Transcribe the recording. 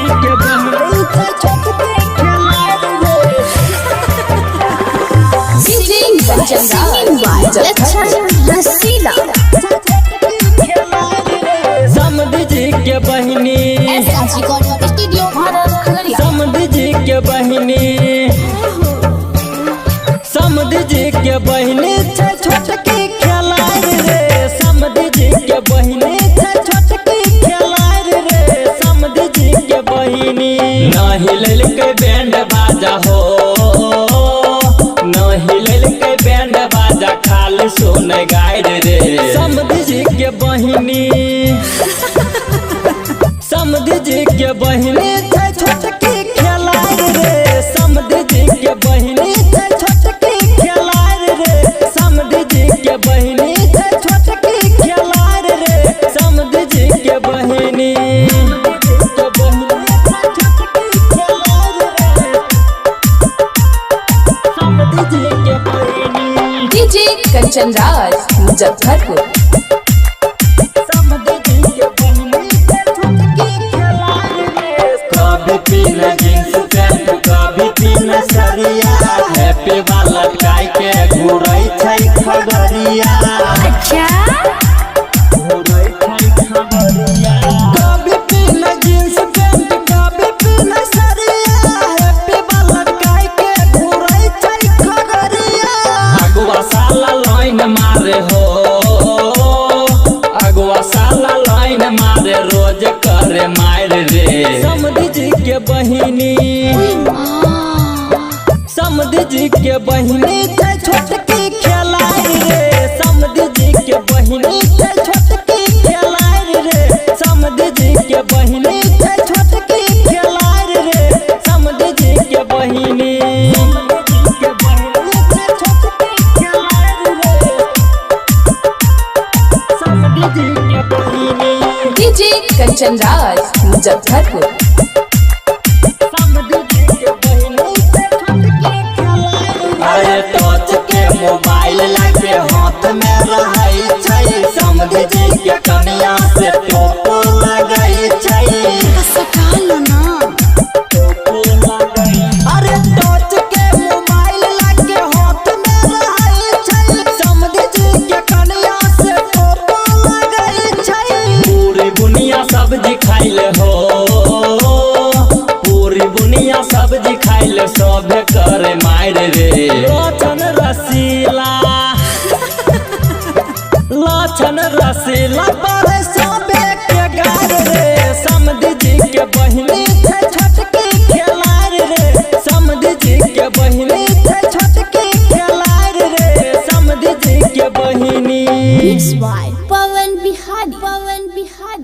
के बहनी से छोटकी खिलाड़ रे। समधी जी के बहनी, समधी जी के बहनी, समधी जी के बहनी से छोटकी खिलाड़ रे। समधी जी के बहनी से छोटकी खिलाड़ रे। समधी जी के बहनी नहीं ललके बैंड बाजा हो, नहीं ललके बैंड बाजा खाली सुन गायर रे। समधी जी के बहनी, समधी जी के बहनी से छोटकी खिलाड़ रे। समधी जी के बहनी से छोटकी खिलाड़ रे। समधी जी के बहनी से छोटकी खिलाड़ रे। समधी जी के बहनी, डीजे कंचन राज मुजफ्फरपुर। कभी पीना जींस पैंट, कभी पीना सरिया, हैप्पी वाला लटकाई के घूरै छै खगड़िया। घूरै छै खगड़िया। कभी पीना जींस पैंट, कभी पीना सरिया, हैप्पी वाला लटकाई के घूरै छै खगड़िया। अगुआ साला लाइन मारे हो, अगुआ साला लाइन मारे रोज करे मार रे। समधी जी के बहिनी, समधी जी के बहिनी से छोटकी खिलाड़ रे। समधी जी के बहिनी से छोटकी खिलाड़ रे। समधी जी के बहिनी से छोटकी खिलाड़ रे। समधी जी के बहिनी, समधी जी के बहिनी। डीजे कंचन राज मुजफ्फरपुर। अरे टच के मोबाइल लाके हाथ में रहै छै। समधी जी के कनिया से टोपो लगै छै। अरे टच के मोबाइल लाके हाथ में रहै छै। समधी जी के कनिया से टोपो लगै छै। पूरी बुनिया सब्जी खाइले हो, पूरी बुनिया सब्जी खाइले सब करे मार रे। लोचन रसीला, लोचन रसीला पर सबे के गार रे। समधी जी के बहिनी से छोटकी खिलाड़ रे। समधी जी के बहिनी से छोटकी खिलाड़ रे। समधी जी के बहिनी। पवन बिहारी, पवन बिहारी।